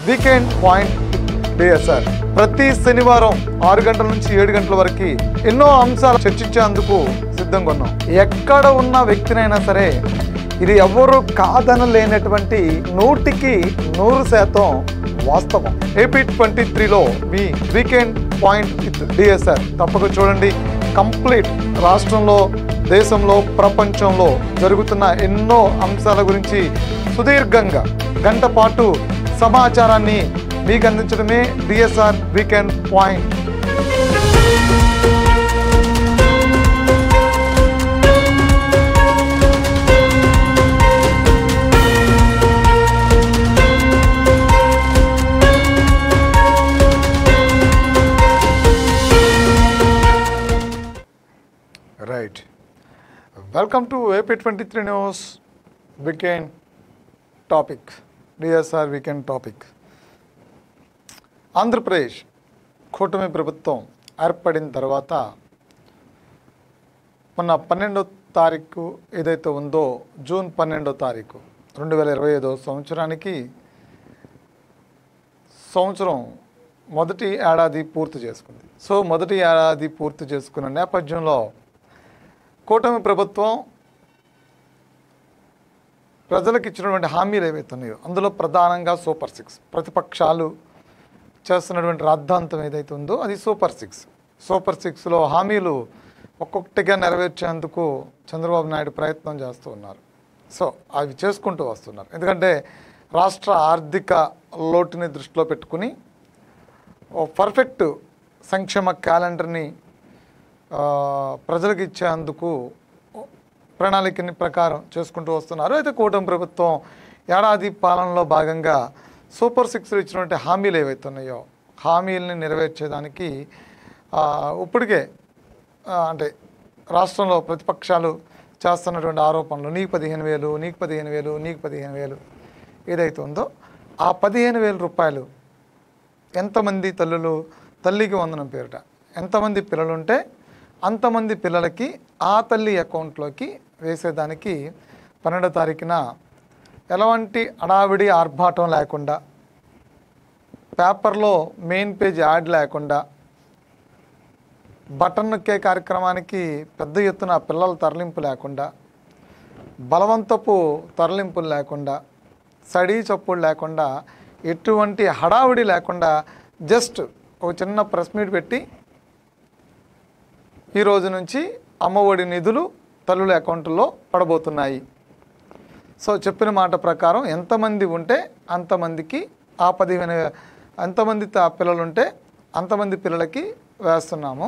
Weekend point DSR ప్రతి శనివారం 6 గంటల నుంచి 7 గంటల వరకు ఎన్నో అంశాలు చర్చించేందుకు సిద్ధంగా ఉన్నాం. ఎక్కడ ఉన్న వ్యక్తినైనా సరే ఇది ఎవరు కాదనలేనటువంటి 100% వాస్తవం. ఏపీ 23లో మీ వీకెండ్ పాయింట్ విత్ డిఎస్ఆర్ తప్పక చూడండి. కంప్లీట్ రాష్ట్రంలో, దేశంలో, ప్రపంచంలో జరుగుతున్న ఎన్నో అంశాల గురించి సుదీర్ఘంగా గంట పాటు సమాచారాన్ని మీకు అందించడమే DSR weekend point. Right, welcome to AP 23 news weekend topic, DSR weekend topic. Andhra Pradesh కూటమి ప్రభుత్వం ఏర్పడిన తర్వాత మొన్న 12వ తారీఖు ఏదైతే ఉందో, జూన్ 12వ తారీఖు 2025 సంవత్సరానికి సంవత్సరం మొదటి ఏడాది పూర్తి చేసుకుంది. సో మొదటి ఏడాది పూర్తి చేసుకున్న నేపథ్యంలో కూటమి ప్రభుత్వం ప్రజలకు ఇచ్చినటువంటి హామీలు ఏవైతే ఉన్నాయో అందులో ప్రధానంగా సూపర్ 6, ప్రతిపక్షాలు చేస్తున్నటువంటి రాద్ధాంతం ఏదైతే ఉందో అది సూపర్ 6. సూపర్ 6లో హామీలు ఒక్కొక్కటిగా నెరవేర్చేందుకు చంద్రబాబు నాయుడు ప్రయత్నం చేస్తూ ఉన్నారు. సో అవి చేసుకుంటూ వస్తున్నారు. ఎందుకంటే రాష్ట్ర ఆర్థిక లోటుని దృష్టిలో పెట్టుకుని పర్ఫెక్ట్ సంక్షేమ క్యాలెండర్ని ప్రజలకు ఇచ్చేందుకు ప్రణాళికని ప్రకారం చేసుకుంటూ వస్తున్నారు. అయితే కూటమి ప్రభుత్వం ఏడాది పాలనలో భాగంగా సూపర్ 6 ఇచ్చినటువంటి హామీలు ఏవైతే ఉన్నాయో హామీలని నెరవేర్చేదానికి ఇప్పటికే అంటే రాష్ట్రంలో ప్రతిపక్షాలు చేస్తున్నటువంటి ఆరోపణలు, నీకు 15,000, నీకు 15,000, నీకు 15,000 ఏదైతే ఉందో ఆ 15,000 రూపాయలు ఎంతమంది తల్లికి వందనం పేరిట ఎంతమంది పిల్లలుంటే అంతమంది పిల్లలకి ఆ తల్లి అకౌంట్లోకి వేసేదానికి 12వ తారీఖున ఎలాంటి అడావిడి ఆర్భాటం లేకుండా, పేపర్లో మెయిన్ పేజ్ యాడ్ లేకుండా, బటన్ నొక్కే కార్యక్రమానికి పెద్ద ఎత్తున పిల్లల తరలింపు లేకుండా, బలవంతపు తరలింపులు లేకుండా, సడీ చప్పుడు లేకుండా, ఎటువంటి హడావిడి లేకుండా జస్ట్ ఒక చిన్న ప్రెస్ మీట్ పెట్టి ఈరోజు నుంచి అమ్మఒడి నిధులు తల్లుల అకౌంట్లో పడబోతున్నాయి. సో చెప్పిన మాట ప్రకారం ఎంతమంది ఉంటే అంతమందికి ఆ 15,000, ఎంతమంది పిల్లలు ఉంటే అంతమంది పిల్లలకి వేస్తున్నాము.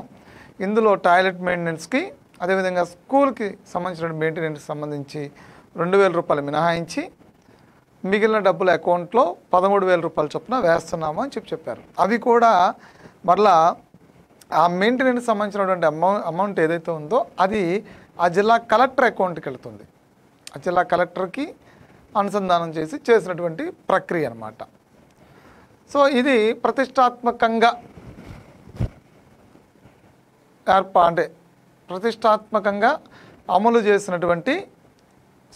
ఇందులో టాయిలెట్ మెయింటెనెన్స్కి, అదేవిధంగా స్కూల్కి సంబంధించిన మెయింటెనెన్స్ సంబంధించి 2,000 రూపాయలు మినహాయించి మిగిలిన డబ్బుల అకౌంట్లో 13,000 రూపాయల చొప్పున వేస్తున్నాము అని చెప్పారు. అవి కూడా మరలా ఆ మెయింటెనెన్స్ సంబంధించినటువంటి అమౌంట్ ఏదైతే ఉందో అది ఆ జిల్లా కలెక్టర్ అకౌంట్కి వెళుతుంది. ఆ జిల్లా కలెక్టర్కి అనుసంధానం చేసినటువంటి ప్రక్రియ అన్నమాట. సో ఇది ప్రతిష్టాత్మకంగా ప్రతిష్టాత్మకంగా అమలు చేసినటువంటి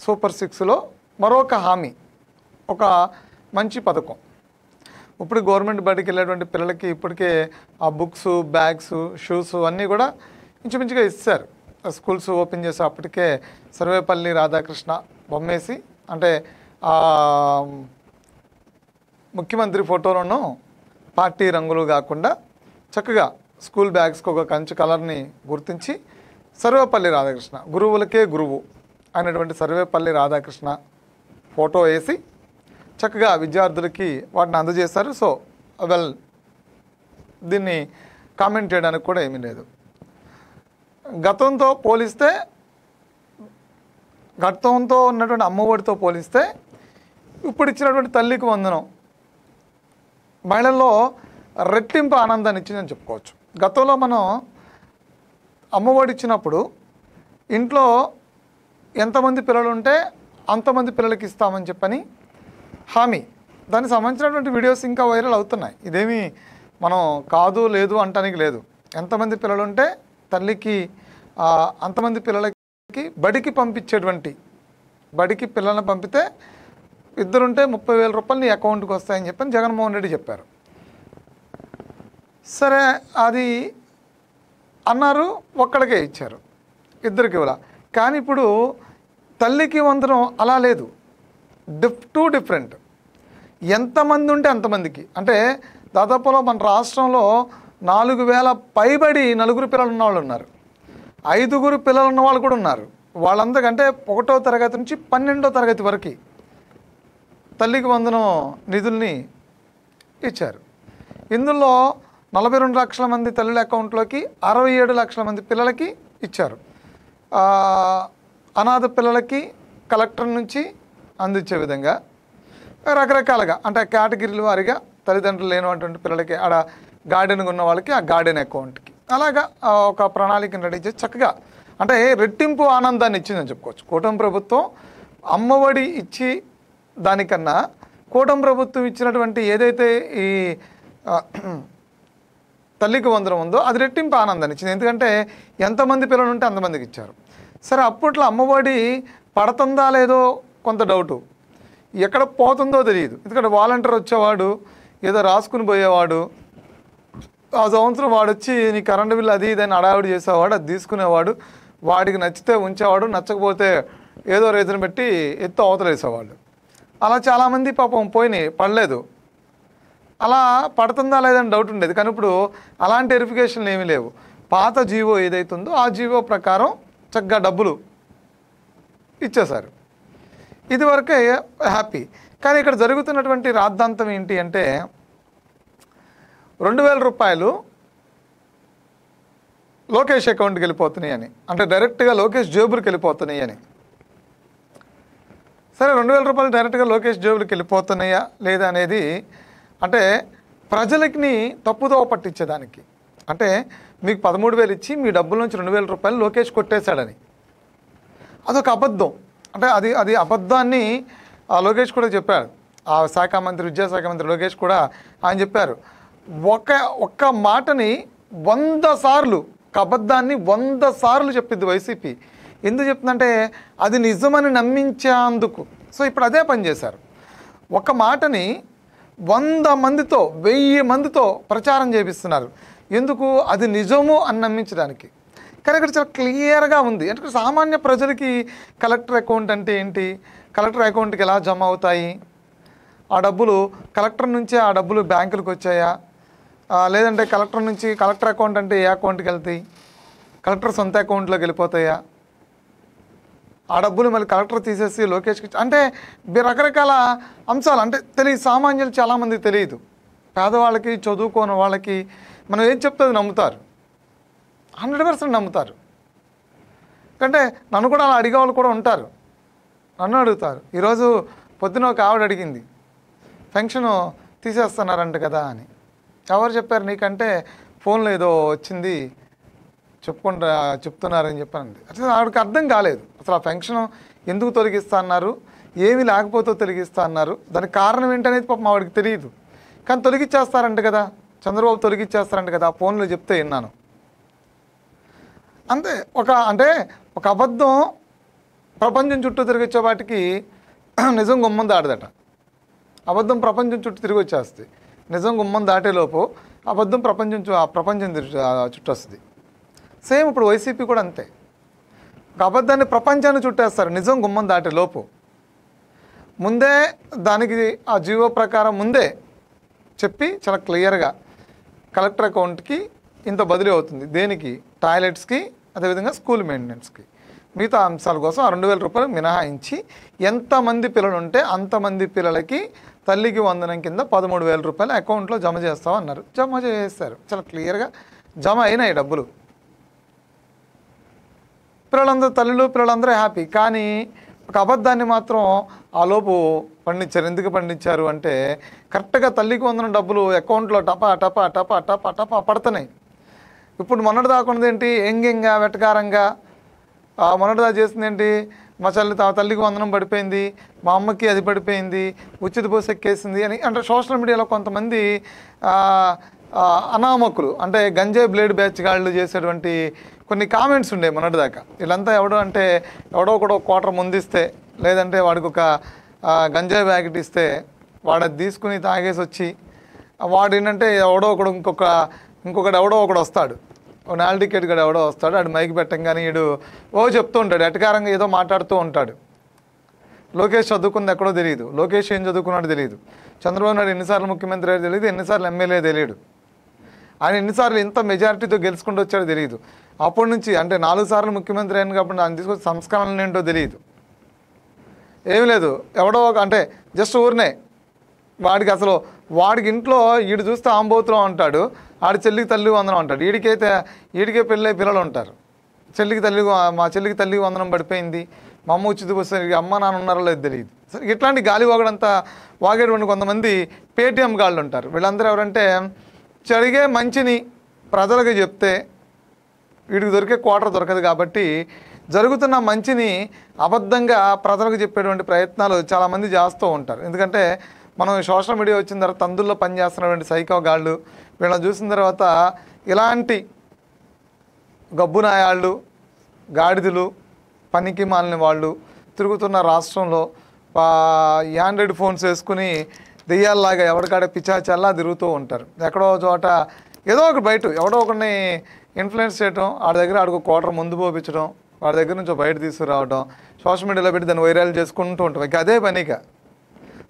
సూపర్ 6లో మరొక హామీ, ఒక మంచి పథకం. ఇప్పుడు గవర్నమెంట్ బడికి వెళ్ళేటువంటి పిల్లలకి ఇప్పటికే ఆ బుక్స్, బ్యాగ్స్, షూస్ అన్నీ కూడా ఇంచుమించుగా ఇస్తారు. స్కూల్స్ ఓపెన్ చేసి అప్పటికే సర్వేపల్లి రాధాకృష్ణ బొమ్మేసి, అంటే ముఖ్యమంత్రి ఫోటోలను పార్టీ రంగులు కాకుండా చక్కగా స్కూల్ బ్యాగ్స్కి ఒక కంచు కలర్ని గుర్తించి సర్వేపల్లి రాధాకృష్ణ, గురువులకే గురువు అయినటువంటి సర్వేపల్లి రాధాకృష్ణ ఫోటో వేసి చక్కగా విద్యార్థులకి వాటిని అందజేస్తారు. సో దీన్ని కామెంట్ చేయడానికి కూడా ఏమీ లేదు. గతంతో ఉన్నటువంటి అమ్మఒడితో పోలిస్తే ఇప్పుడు ఇచ్చినటువంటి తల్లికి వందనం మహిళల్లో రెట్టింపు ఆనందాన్ని ఇచ్చిందని చెప్పుకోవచ్చు. గతంలో మనం అమ్మఒడి ఇచ్చినప్పుడు ఇంట్లో ఎంతమంది పిల్లలు ఉంటే అంతమంది పిల్లలకి ఇస్తామని చెప్పని హామీ, దానికి సంబంధించినటువంటి వీడియోస్ ఇంకా వైరల్ అవుతున్నాయి. ఇదేమీ మనం కాదు లేదు అంటానికి లేదు. ఎంతమంది పిల్లలు ఉంటే తల్లికి అంతమంది పిల్లలకి బడికి పిల్లల్ని పంపితే ఇద్దరుంటే 30,000 రూపాయలు నీ అకౌంట్కి వస్తాయని చెప్పని జగన్మోహన్ రెడ్డి చెప్పారు. సరే అది అన్నారు, ఒక్కడికే ఇచ్చారు, ఇద్దరికి ఇవ్వాల. కానీ ఇప్పుడు తల్లికి వందనం అలా లేదు, టూ డిఫరెంట్. ఎంతమంది ఉంటే అంతమందికి. అంటే దాదాపులో మన రాష్ట్రంలో 4,000 పైబడి నలుగురు పిల్లలు ఉన్నవాళ్ళు ఉన్నారు, 5 పిల్లలు ఉన్నవాళ్ళు కూడా ఉన్నారు. వాళ్ళందరికంటే 1వ తరగతి నుంచి 12వ తరగతి వరకు తల్లికి వందనం నిధుల్ని ఇచ్చారు. ఇందులో 42 లక్షల మంది తల్లుల అకౌంట్లోకి 67 లక్షల మంది పిల్లలకి ఇచ్చారు. అనాథ పిల్లలకి కలెక్టర్ నుంచి అందించే విధంగా రకరకాలుగా, అంటే కేటగిరీల వారిగా తల్లిదండ్రులు లేనటువంటి పిల్లలకి ఆడ గార్డెన్గా ఉన్న వాళ్ళకి ఆ గార్డెన్ అకౌంట్కి అలాగా ఒక ప్రణాళికను రెడీ చేసి చక్కగా, అంటే రెట్టింపు ఆనందాన్ని ఇచ్చిందని చెప్పుకోవచ్చు. కూటమి ప్రభుత్వం అమ్మఒడి ఇచ్చి దానికన్నా కూటమి ప్రభుత్వం ఇచ్చినటువంటి ఏదైతే ఈ తల్లికి వందనం ఉందో అది రెట్టింపు ఆనందాన్ని ఇచ్చింది. ఎందుకంటే ఎంతమంది పిల్లలు ఉంటే అంతమందికి ఇచ్చారు. సరే, అప్పట్లో అమ్మఒడి పడుతుందా లేదో కొంత డౌటు, ఎక్కడ పోతుందో తెలియదు. ఎందుకంటే వాలంటీర్ వచ్చేవాడు, ఏదో రాసుకుని పోయేవాడు, ఆ సంవత్సరం వాడు వచ్చి నీ కరెంటు బిల్లు అది ఇదని అడావిడి చేసేవాడు, అది తీసుకునేవాడు, వాడికి నచ్చితే ఉంచేవాడు, నచ్చకపోతే ఏదో రీజన్ పెట్టి ఎత్తు అవతలేసేవాళ్ళు. అలా చాలామంది పాపం పోయినాయి, పడలేదు. అలా పడుతుందా లేదని డౌట్ ఉండేది. కానీ ఇప్పుడు అలాంటి వెరిఫికేషన్లు ఏమీ లేవు. పాత జీవో ఏదైతుందో ఆ జీవో ప్రకారం చక్కగా డబ్బులు ఇచ్చేశారు. ఇదివరకే హ్యాపీ. కానీ ఇక్కడ జరుగుతున్నటువంటి రాద్ధాంతం ఏంటి అంటే 2,000 రూపాయలు లోకేష్ అకౌంట్కి వెళ్ళిపోతున్నాయి అని, అంటే డైరెక్ట్గా లోకేష్ జేబులకు వెళ్ళిపోతున్నాయి అని. సరే, 2,000 రూపాయలు డైరెక్ట్గా లోకేష్ జేబులకు వెళ్ళిపోతున్నాయా లేదా అనేది అంటే ప్రజలకి తప్పుదోవ పట్టించేదానికి. అంటే మీకు 13,000 ఇచ్చి మీ డబ్బుల నుంచి 2,000 రూపాయలు లోకేష్ కొట్టేశాడని, అదొక అబద్ధం. అంటే అది అబద్ధాన్ని లోకేష్ కూడా చెప్పాడు. ఆ శాఖ మంత్రి, విద్యాశాఖ మంత్రి లోకేష్ కూడా ఆయన చెప్పారు. ఒక్క మాటని 100 సార్లు, ఒక అబద్ధాన్ని 100 సార్లు చెప్పిద్ది వైసీపీ. ఎందుకు చెప్తుందంటే అది నిజమని నమ్మించేందుకు. సో ఇప్పుడు అదే పని చేశారు. ఒక మాటని 100 మందితో 1000 మందితో ప్రచారం చేపిస్తున్నారు. ఎందుకు? అది నిజము అని నమ్మించడానికి. కానీ ఇక్కడ చాలా క్లియర్గా ఉంది. అంటే సామాన్య ప్రజలకి కలెక్టర్ అకౌంట్ అంటే ఏంటి, కలెక్టర్ అకౌంట్కి ఎలా జమ అవుతాయి, ఆ డబ్బులు కలెక్టర్ నుంచే ఆ డబ్బులు బ్యాంకులకు వచ్చాయా, లేదంటే కలెక్టర్ నుంచి కలెక్టర్ అకౌంట్ అంటే ఏ అకౌంట్కి వెళ్తాయి, కలెక్టర్ సొంత అకౌంట్లోకి వెళ్ళిపోతాయా, ఆ డబ్బులు మళ్ళీ కలెక్టర్ తీసేసి లోకేష్కి, అంటే రకరకాల అంశాలు అంటే తెలియదు. సామాన్యులు చాలామందికి తెలియదు. పేదవాళ్ళకి, చదువుకోని వాళ్ళకి మనం ఏం చెప్తే అది నమ్ముతారు, 100% నమ్ముతారు. ఎందుకంటే నన్ను కూడా అలా అడిగే వాళ్ళు కూడా ఉంటారు, నన్ను అడుగుతారు. ఈరోజు పొద్దున ఒక ఆవిడ అడిగింది, పెన్షన్ తీసేస్తున్నారంట కదా అని. ఎవరు చెప్పారు నీకంటే ఫోన్లో ఏదో వచ్చింది చెప్తున్నారని చెప్పానండి. అసలు ఆవిడకి అర్థం కాలేదు అసలు ఆ పెన్షన్ ఎందుకు తొలగిస్తా అన్నారు, ఏమీ లేకపోతే తొలగిస్తా అన్నారు, దానికి కారణం ఏంటనేది పాపం ఆవిడకి తెలియదు. కానీ తొలగిచ్చేస్తారంట కదా, చంద్రబాబు తొలగిచ్చేస్తారంట కదా, ఆ ఫోన్లో చెప్తే విన్నాను. అంతే. ఒక అబద్ధం ప్రపంచం చుట్టూ తిరిగొచ్చే వాటికి నిజం గుమ్మం దాటదట. అబద్ధం ప్రపంచం చుట్టూ తిరిగి వచ్చేస్తుంది, నిజం గుమ్మం దాటేలోపు అబద్ధం ప్రపంచం చుట్టూ వస్తుంది. సేమ్ ఇప్పుడు వైసీపీ కూడా అంతే. ఒక అబద్ధాన్ని ప్రపంచాన్ని చుట్టేస్తారు నిజం గుమ్మం దాటేలోపు. ముందే దానికి ఆ జీవో ప్రకారం ముందే చెప్పి చాలా క్లియర్గా కలెక్టర్ అకౌంట్కి ఇంత బదిలీ అవుతుంది, దేనికి, టాయిలెట్స్కి, అదేవిధంగా స్కూల్ మెయింటెనెన్స్కి, మిగతా అంశాల కోసం ఆ 2,000 రూపాయలు మినహాయించి ఎంతమంది పిల్లలు ఉంటే అంతమంది పిల్లలకి తల్లికి వందనం కింద 13,000 రూపాయలు అకౌంట్లో జమ చేస్తామన్నారు. జమ చేస్తారు, చాలా క్లియర్గా జమ అయినాయి డబ్బులు. పిల్లలందరూ హ్యాపీ. కానీ ఒక అబద్ధాన్ని మాత్రం ఆ లోపు పండించారు. ఎందుకు పండించారు అంటే కరెక్ట్గా తల్లికి వందనం డబ్బులు అకౌంట్లో టపా టపా టపా టపా టపా పడుతున్నాయి. ఇప్పుడు మొన్నటి దాకున్నది ఏంటి, ఎంగెంగా వెటకారంగా మొన్నటిదా చేసింది ఏంటి, మా తల్లికి వందనం పడిపోయింది, మా అమ్మకి అది పడిపోయింది, ఉచిత బస్సు ఎక్కేసింది అని. అంటే సోషల్ మీడియాలో కొంతమంది అనామకులు, అంటే గంజాయి బ్లేడ్ బ్యాచ్ గాళ్ళు చేసేటువంటి కొన్ని కామెంట్స్ ఉండే మొన్నటిదాకా. వీళ్ళంతా ఎవడో కూడా క్వార్టర్ ముందిస్తే, లేదంటే వాడికి ఒక గంజాయి ప్యాకెట్ ఇస్తే వాడు అది తీసుకుని తాగేసి వచ్చి వాడు ఏంటంటే ఎవడో ఒకడు ఇంకొకడు ఎవడో ఒకడు వస్తాడు, ఓ నాల్ టికెట్ కూడా ఎవడో వస్తాడు, ఆడు మైక్ పెట్టంగానే వీడు చెప్తూ ఉంటాడు, ఎటకారంగా ఏదో మాట్లాడుతూ ఉంటాడు. లోకేష్ చదువుకుంది ఎక్కడో తెలియదు, లోకేష్ ఏం చదువుకున్నాడో తెలియదు, చంద్రబాబు నాయుడు ఎన్నిసార్లు ముఖ్యమంత్రి అయ్యాడో తెలియదు, ఎన్నిసార్లు ఎమ్మెల్యే తెలియడు, ఆయన ఎన్నిసార్లు ఇంత మెజారిటీతో గెలుచుకుంటూ వచ్చాడో తెలియదు. అప్పటి నుంచి అంటే 4 సార్లు ముఖ్యమంత్రి అయ్యాను కాబట్టి ఆయన తీసుకొచ్చి సంస్కరణలు ఏంటో తెలియదు, ఏమి లేదు. ఎవడో అంటే జస్ట్ ఊరినే వాడికి ఇంట్లో వీడు చూస్తే ఆంబోతులో ఉంటాడు, ఆడి చెల్లికి తల్లి వందనం అంటాడు, వీడికే పెళ్ళై పిల్లలు ఉంటారు, మా చెల్లికి తల్లి వందనం పడిపోయింది, మా అమ్మ ఉచిత బస్సు, అమ్మ నాన్న ఉన్నారో లేదు తెలియదు. సరే ఇట్లాంటి గాలి వాగడంతా వాగేటువంటి కొంతమంది పేటీఎం గాళ్ళు ఉంటారు. వీళ్ళందరూ ఎవరంటే జరిగే మంచిని ప్రజలకు చెప్తే వీడికి దొరికే క్వార్టర్ దొరకదు కాబట్టి జరుగుతున్న మంచిని అబద్ధంగా ప్రజలకు చెప్పేటువంటి ప్రయత్నాలు చాలామంది చేస్తూ ఉంటారు. ఎందుకంటే మనం సోషల్ మీడియా వచ్చిన తర్వాత తందుల్లో పనిచేస్తున్నటువంటి సైకో గాళ్ళు వీళ్ళని చూసిన తర్వాత ఇలాంటి గబ్బునాయాళ్ళు, గాడిదలు, పనికి మాలిన వాళ్ళు తిరుగుతున్న రాష్ట్రంలో యాండ్రాయిడ్ ఫోన్స్ వేసుకుని దెయ్యాల్లాగా ఎవరికాడే పిచ్చాచల్లా తిరుగుతూ ఉంటారు. ఎక్కడో చోట ఏదో ఒక బయట ఎవడో ఒకరిని ఇన్ఫ్లుయెన్స్ చేయడం, వాడి దగ్గర ఆడికి క్వార్టర్ ముందు పోపించడం, వాడి దగ్గర నుంచి బయట తీసుకురావడం, సోషల్ మీడియాలో పెట్టి దాన్ని వైరల్ చేసుకుంటూ ఉంటాం. ఇక అదే పనిగా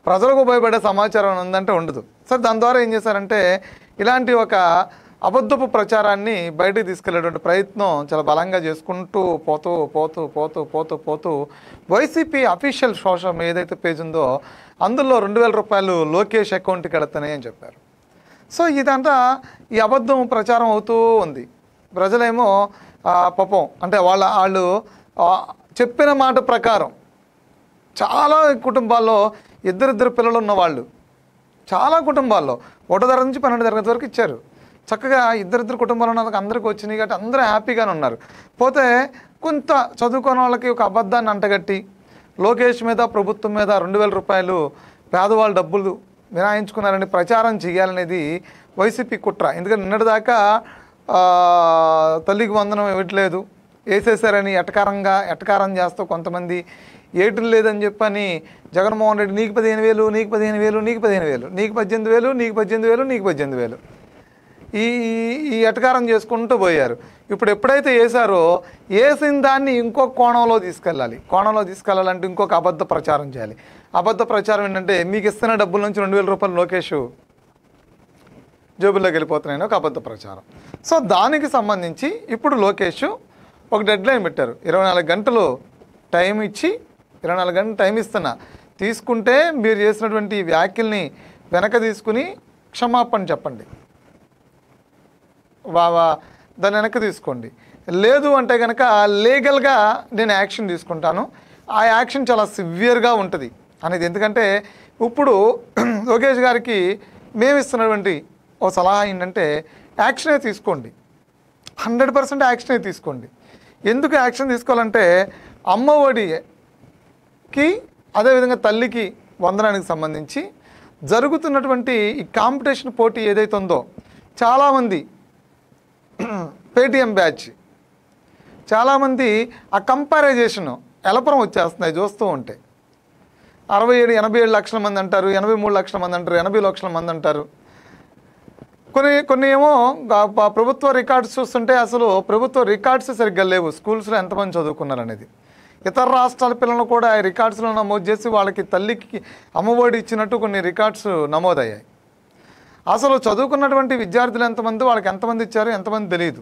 ప్రజలకు ఉపయోగపడే సమాచారం ఉందంటే ఉండదు. సరే దాని ద్వారా ఏం చేశారంటే ఇలాంటి ఒక అబద్ధపు ప్రచారాన్ని బయటికి తీసుకెళ్లేటువంటి ప్రయత్నం చాలా బలంగా చేసుకుంటూ పోతూ వైసీపీ అఫీషియల్ సోషల్ ఏదైతే పేజ్ ఉందో అందులో 2000 రూపాయలు లోకేష్ అకౌంట్కి వెళుతున్నాయి అని చెప్పారు. సో ఇదంతా ఈ అబద్ధం ప్రచారం అవుతూ ఉంది. ప్రజలేమో పాపం అంటే వాళ్ళు చెప్పిన మాట ప్రకారం చాలా కుటుంబాల్లో ఇద్దరిద్దరు పిల్లలు ఉన్నవాళ్ళు, చాలా కుటుంబాల్లో 1వ తరగతి నుంచి 12వ తరగతి వరకు ఇచ్చారు. చక్కగా ఇద్దరిద్దరు కుటుంబాలు ఉన్న వాళ్ళకి అందరికీ వచ్చినాయి కాబట్టి అందరూ హ్యాపీగానే ఉన్నారు. పోతే కొంత చదువుకున్న వాళ్ళకి ఒక అబద్ధాన్ని అంటగట్టి లోకేష్ మీద ప్రభుత్వం మీద 2000 రూపాయలు పేదవాళ్ళు డబ్బులు వినాయించుకున్నారని ప్రచారం చేయాలనేది వైసీపీ కుట్ర. ఎందుకంటే నిన్నటిదాకా తల్లికి వందనం ఇవ్వట్లేదు, వేసేసారని ఎటకారం చేస్తూ కొంతమంది ఏటం లేదని చెప్పని జగన్మోహన్ రెడ్డి నీకు 15,000 నీకు 15,000 నీకు 15,000 నీకు 18,000 నీకు 18,000 నీకు 18,000 ఈ ఎటకారం చేసుకుంటూ పోయారు. ఇప్పుడు ఎప్పుడైతే వేసారో వేసిన దాన్ని ఇంకొక కోణంలో తీసుకెళ్ళాలంటే ఇంకొక అబద్ధ ప్రచారం చేయాలి. అబద్ధ ప్రచారం ఏంటంటే మీకు ఇస్తున్న డబ్బుల నుంచి 2000 రూపాయలు లోకేష్ జేబుల్లోకి వెళ్ళిపోతున్నాయని ఒక అబద్ధ ప్రచారం. సో దానికి సంబంధించి ఇప్పుడు లోకేష్ ఒక డెడ్లైన్ పెట్టారు. 24 గంటలు టైం ఇచ్చి 24 గంటలు టైం తీసుకుంటే మీరు చేసినటువంటి వ్యాఖ్యల్ని వెనక తీసుకుని క్షమాపణ చెప్పండి, దాన్ని వెనక్కి తీసుకోండి. లేదు అంటే కనుక లీగల్గా నేను యాక్షన్ తీసుకుంటాను, ఆ యాక్షన్ చాలా సివియర్గా ఉంటుంది అనేది. ఎందుకంటే ఇప్పుడు లోకేష్ గారికి మేము ఇస్తున్నటువంటి ఓ సలహా ఏంటంటే యాక్షనే తీసుకోండి, 100% యాక్షనే తీసుకోండి. ఎందుకు యాక్షన్ తీసుకోవాలంటే అమ్మఒడికి అదేవిధంగా తల్లికి వందనానికి సంబంధించి జరుగుతున్నటువంటి ఈ కాంపిటీషన్ పోటీ ఏదైతే ఉందో చాలామంది పేటీఎం బ్యాచ్ చాలామంది ఆ కంపారిజేషన్ ఎలపరం వచ్చేస్తున్నాయి చూస్తూ ఉంటే. 87 లక్షల మంది అంటారు, 83 లక్షల మంది అంటారు, 80 లక్షల మంది అంటారు. కొన్ని ఏమో ప్రభుత్వ రికార్డ్స్ చూస్తుంటే అసలు ప్రభుత్వ రికార్డ్స్ సరిగ్గా లేవు, స్కూల్స్లో ఎంతమంది చదువుకున్నారు అనేది. ఇతర రాష్ట్రాల పిల్లలను కూడా ఆ రికార్డ్స్లో నమోదు చేసి వాళ్ళకి తల్లికి అమ్మఒడి ఇచ్చినట్టు కొన్ని రికార్డ్స్ నమోదయ్యాయి. అసలు చదువుకున్నటువంటి విద్యార్థులు ఎంతమంది, వాళ్ళకి ఎంతమంది ఇచ్చారు ఎంతమంది తెలియదు.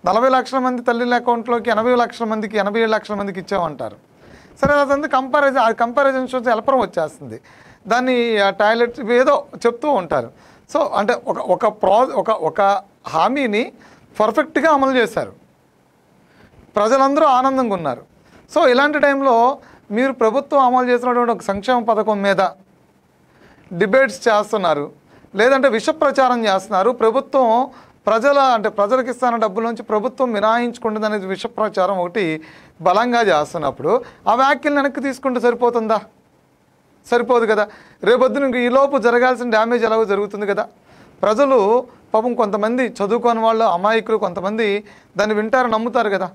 40 లక్షల మంది తల్లిల అకౌంట్లోకి 80 లక్షల మందికి 87 లక్షల మందికి ఇచ్చామంటారు. సరే అదంతా కంపారిజన్ చూస్తే ఎలపరం వచ్చేస్తుంది. దాన్ని టాయిలెట్ ఏదో చెప్తూ ఉంటారు. సో అంటే ఒక హామీని పర్ఫెక్ట్గా అమలు చేశారు, ప్రజలందరూ ఆనందంగా ఉన్నారు. సో ఇలాంటి టైంలో మీరు ప్రభుత్వం అమలు చేసినటువంటి ఒక సంక్షేమ పథకం మీద డిబేట్స్ చేస్తున్నారు, లేదంటే విష ప్రచారం చేస్తున్నారు. ప్రభుత్వం ప్రజలకు ఇస్తున్న డబ్బుల నుంచి ప్రభుత్వం మినహాయించుకుంటుంది అనేది విష ప్రచారం ఒకటి బలంగా చేస్తున్నప్పుడు ఆ వ్యాఖ్యలు వెనక్కి తీసుకుంటే సరిపోతుందా? సరిపోదు కదా. రేపొద్దున ఇంక ఈలోపు జరగాల్సిన డ్యామేజ్ ఎలాగో జరుగుతుంది కదా. ప్రజలు పాపం కొంతమంది చదువుకోని వాళ్ళు అమాయకులు కొంతమంది దాన్ని వింటారు, నమ్ముతారు కదా.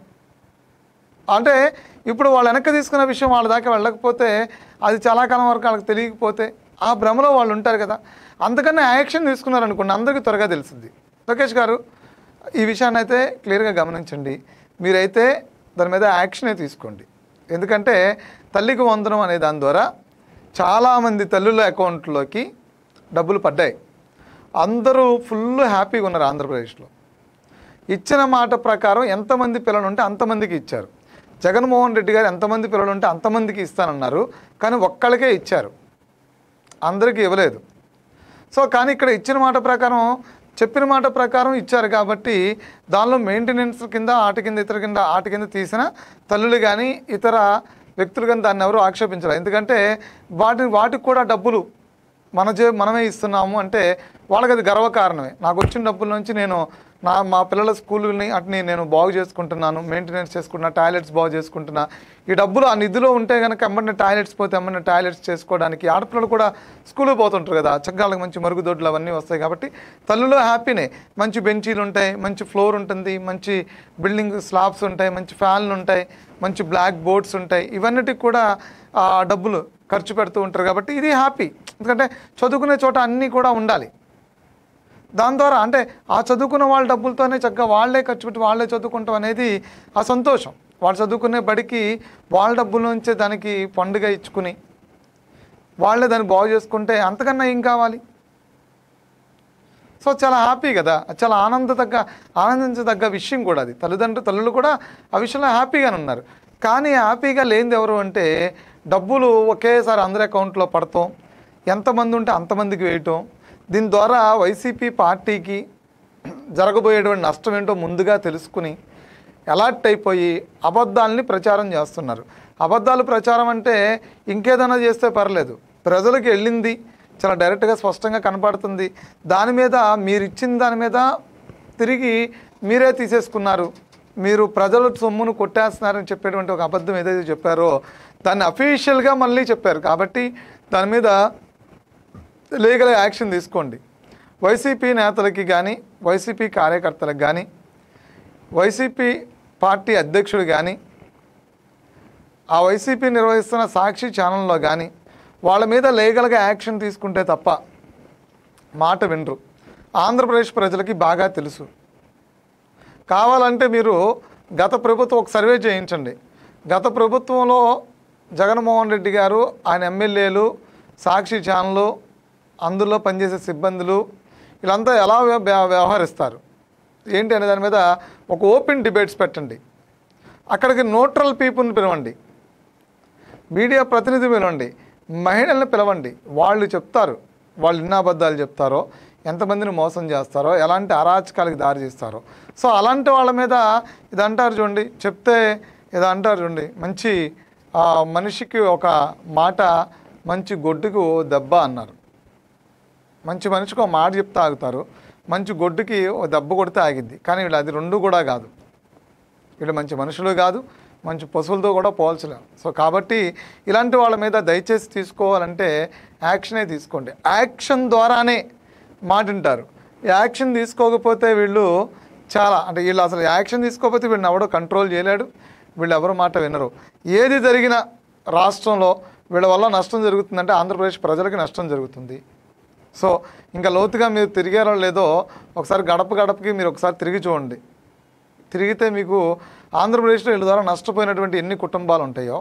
అంటే ఇప్పుడు వాళ్ళు వెనక్కి తీసుకున్న విషయం వాళ్ళ దాకా వెళ్ళకపోతే అది చాలా కాలం వరకు వాళ్ళకి తెలియకపోతే ఆ భ్రమలో వాళ్ళు ఉంటారు కదా. అందుకని యాక్షన్ తీసుకున్నారనుకోండి, అందరికీ త్వరగా తెలుస్తుంది. లోకేష్ గారు ఈ విషయాన్ని అయితే క్లియర్గా గమనించండి. మీరైతే దాని మీద యాక్షనే తీసుకోండి. ఎందుకంటే తల్లికి వందనం అనే దాని ద్వారా చాలామంది తల్లుల అకౌంట్లోకి డబ్బులు పడ్డాయి. అందరూ ఫుల్ హ్యాపీగా ఉన్నారు. ఆంధ్రప్రదేశ్లో ఇచ్చిన మాట ప్రకారం ఎంతమంది పిల్లలు ఉంటే అంతమందికి ఇచ్చారు. జగన్మోహన్ రెడ్డి గారు ఎంతమంది పిల్లలు ఉంటే అంతమందికి ఇస్తానన్నారు, కానీ ఒక్కళ్ళకే ఇచ్చారు, అందరికీ ఇవ్వలేదు. సో కానీ ఇక్కడ ఇచ్చిన మాట ప్రకారం, చెప్పిన మాట ప్రకారం ఇచ్చారు కాబట్టి దానిలో మెయింటెనెన్స్ కింద ఆటి కింద తీసిన తల్లులు కానీ ఇతర వ్యక్తులు కానీ దాన్ని ఎవరు ఆక్షేపించరు. ఎందుకంటే వాటికి కూడా డబ్బులు మనమే ఇస్తున్నాము అంటే వాళ్ళకి అది గర్వకారణమే. నాకు వచ్చిన డబ్బుల నుంచి నేను మా పిల్లల స్కూల్ని అట్ని నేను బాగు చేసుకుంటున్నాను, మెయింటెనెన్స్ చేసుకుంటున్నా, టాయిలెట్స్ బాగు చేసుకుంటున్నా. ఈ డబ్బులు ఆ నిధిలో ఉంటే కనుక ఎమ్మడిన టాయిలెట్స్ పోతే ఎమ్మడిన టాయిలెట్స్ చేసుకోవడానికి ఆడపిల్లలు కూడా స్కూల్కి పోతుంటారు కదా, చక్కగా మంచి మరుగుదొడ్లు అవన్నీ వస్తాయి. కాబట్టి తల్లులో హ్యాపీనే. మంచి బెంచీలు ఉంటాయి, మంచి ఫ్లోర్ ఉంటుంది, మంచి బిల్డింగ్ స్లాబ్స్ ఉంటాయి, మంచి ఫ్యాన్లు ఉంటాయి, మంచి బ్లాక్ బోర్డ్స్ ఉంటాయి. ఇవన్నిటికి కూడా డబ్బులు ఖర్చు పెడుతూ ఉంటారు. కాబట్టి ఇది హ్యాపీ. ఎందుకంటే చదువుకునే చోట అన్నీ కూడా ఉండాలి. దాని ద్వారా అంటే ఆ చదువుకున్న వాళ్ళ డబ్బులతోనే చక్కగా వాళ్ళే ఖర్చు పెట్టి వాళ్ళే చదువుకుంటాం అనేది ఆ సంతోషం. వాళ్ళు చదువుకునే బడికి వాళ్ళ డబ్బుల నుంచే దానికి పండుగ ఇచ్చుకుని వాళ్ళే దాన్ని బాగు చేసుకుంటే అంతకన్నా ఏం కావాలి? సో చాలా హ్యాపీ కదా, చాలా ఆనందించదగ్గ విషయం కూడా అది. తల్లులు కూడా ఆ విషయంలో హ్యాపీగానే ఉన్నారు. కానీ హ్యాపీగా లేనిది ఎవరు అంటే డబ్బులు ఒకేసారి అందరి అకౌంట్లో పడతాం, ఎంతమంది ఉంటే అంతమందికి వేయటం. దీని ద్వారా వైసీపీ పార్టీకి జరగబోయేటువంటి నష్టం ఏంటో ముందుగా తెలుసుకుని అలర్ట్ అయిపోయి అబద్ధాలని ప్రచారం చేస్తున్నారు. అబద్ధాలు ప్రచారం అంటే ఇంకేదైనా చేస్తే పర్లేదు, ప్రజలకు వెళ్ళింది చాలా డైరెక్ట్గా స్పష్టంగా కనపడుతుంది. దాని మీద మీరు ఇచ్చిన దాని మీద తిరిగి మీరే తీసేసుకున్నారు, మీరు ప్రజల సొమ్మును కొట్టేస్తున్నారని చెప్పేటువంటి ఒక అబద్ధం ఏదైతే చెప్పారో దాన్ని అఫీషియల్గా మళ్ళీ చెప్పారు. కాబట్టి దాని మీద లీగల్ యాక్షన్ తీసుకోండి. వైసీపీ నేతలకి కానీ, వైసీపీ కార్యకర్తలకు కానీ, వైసీపీ పార్టీ అధ్యక్షుడు కానీ, ఆ వైసీపీ నిర్వహిస్తున్న సాక్షి ఛానల్లో కానీ వాళ్ళ మీద లీగల్గా యాక్షన్ తీసుకుంటే తప్ప మాట వినరు. ఆంధ్రప్రదేశ్ ప్రజలకి బాగా తెలుసు. కావాలంటే మీరు గత ప్రభుత్వం ఒక సర్వే చేయించండి. గత ప్రభుత్వంలో జగన్మోహన్ రెడ్డి గారు, ఆయన ఎమ్మెల్యేలు, సాక్షి ఛానళ్ళు, అందులో పనిచేసే సిబ్బందులు వీళ్ళంతా ఎలా వ్యవహరిస్తారు ఏంటి అనే దాని మీద ఒక ఓపెన్ డిబేట్స్ పెట్టండి. అక్కడికి న్యూట్రల్ పీపుల్ని పిలవండి, మీడియా ప్రతినిధి పిలవండి, మహిళల్ని పిలవండి. వాళ్ళు చెప్తారు, వాళ్ళు ఎన్ని అబద్ధాలు చెప్తారో, ఎంతమందిని మోసం చేస్తారో, ఎలాంటి అరాచకాలకు దారి తీస్తారో. సో అలాంటి వాళ్ళ మీద ఇది అంటారు చూడండి, చెప్తే ఇది అంటారు చూడండి, మంచి మనిషికి ఒక మాట, మంచి గొడ్డుకు దెబ్బ అన్నారు. మంచి మనిషికి ఒక మాట చెప్తే ఆగుతారు, మంచి గొడ్డుకి ఒక దెబ్బ కొడితే ఆగిద్ది. కానీ వీళ్ళు అది రెండు కూడా కాదు. వీళ్ళు మంచి మనుషులు కాదు, మంచి పశువులతో కూడా పోల్చలేం. సో కాబట్టి ఇలాంటి వాళ్ళ మీద దయచేసి తీసుకోవాలంటే యాక్షనే తీసుకోండి. యాక్షన్ ద్వారానే మాట వింటారు. యాక్షన్ తీసుకోకపోతే వీళ్ళు వీళ్ళు అసలు యాక్షన్ తీసుకోకపోతే వీళ్ళని ఎవడో కంట్రోల్ చేయలేడు, వీళ్ళు ఎవరు మాట వినరు. ఏది జరిగినా రాష్ట్రంలో వీళ్ళ వల్ల నష్టం జరుగుతుందంటే ఆంధ్రప్రదేశ్ ప్రజలకి నష్టం జరుగుతుంది. సో ఇంకా లోతుగా మీరు తిరిగారో లేదో ఒకసారి గడపకి మీరు ఒకసారి తిరిగి చూడండి. తిరిగితే మీకు ఆంధ్రప్రదేశ్లో వీళ్ళ ద్వారా నష్టపోయినటువంటి ఎన్ని కుటుంబాలు ఉంటాయో,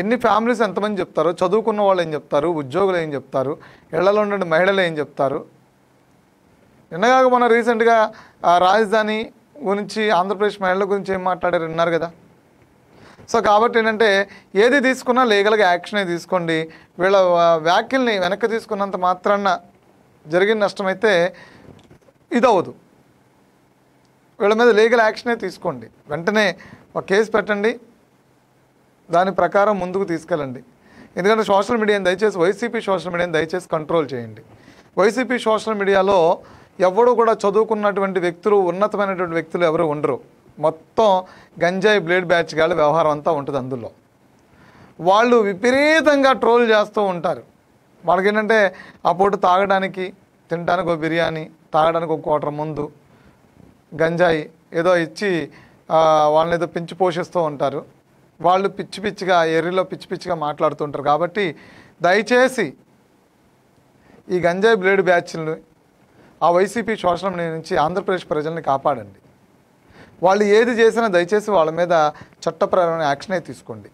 ఎన్ని ఫ్యామిలీస్ ఎంతమంది చెప్తారో, చదువుకున్న వాళ్ళు ఏం చెప్తారు, ఉద్యోగులు ఏం చెప్తారు, ఇళ్లలో ఉండే మహిళలు ఏం చెప్తారు. నిన్నగాక మొన్న రీసెంట్గా రాజధాని గురించి, ఆంధ్రప్రదేశ్ మహిళల గురించి ఏం మాట్లాడారు విన్నారు కదా. సో కాబట్టి ఏంటంటే ఏది తీసుకున్నా లీగల్గా యాక్షనే తీసుకోండి. వీళ్ళ వ్యాఖ్యల్ని వెనక్కి తీసుకున్నంత మాత్రాన జరిగిన నష్టమైతే ఇదవదు. వీళ్ళ మీద లీగల్ యాక్షనే తీసుకోండి. వెంటనే ఒక కేసు పెట్టండి, దాని ప్రకారం ముందుకు తీసుకెళ్ళండి. ఎందుకంటే సోషల్ మీడియాని దయచేసి, వైసీపీ సోషల్ మీడియాని దయచేసి కంట్రోల్ చేయండి. వైసీపీ సోషల్ మీడియాలో ఎవరు కూడా చదువుకున్నటువంటి వ్యక్తులు, ఉన్నతమైనటువంటి వ్యక్తులు ఎవరు ఉండరు. మొత్తం గంజాయి బ్లేడ్ బ్యాచ్ గాళ్ళ వ్యవహారం అంతా ఉంటుంది. అందులో వాళ్ళు విపరీతంగా ట్రోల్ చేస్తూ ఉంటారు. వాళ్ళకి ఏంటంటే ఆ పూట తాగడానికి, తినడానికి ఒక బిర్యానీ, తాగడానికి ఒక క్వార్టర్ ముందు గంజాయి ఏదో ఇచ్చి వాళ్ళని ఏదో పెంచి పోషిస్తూ ఉంటారు. వాళ్ళు పిచ్చి పిచ్చిగా ఎర్రిలో పిచ్చి పిచ్చిగా మాట్లాడుతుంటారు. కాబట్టి దయచేసి ఈ గంజాయి బ్లేడ్ బ్యాచ్లను ఆ వైసీపీ సోషల్ మీడియా నుంచి ఆంధ్రప్రదేశ్ ప్రజల్ని కాపాడండి. వాళ్ళు ఏది చేసినా దయచేసి వాళ్ళ మీద చట్టపరమైన యాక్షనే తీసుకోండి.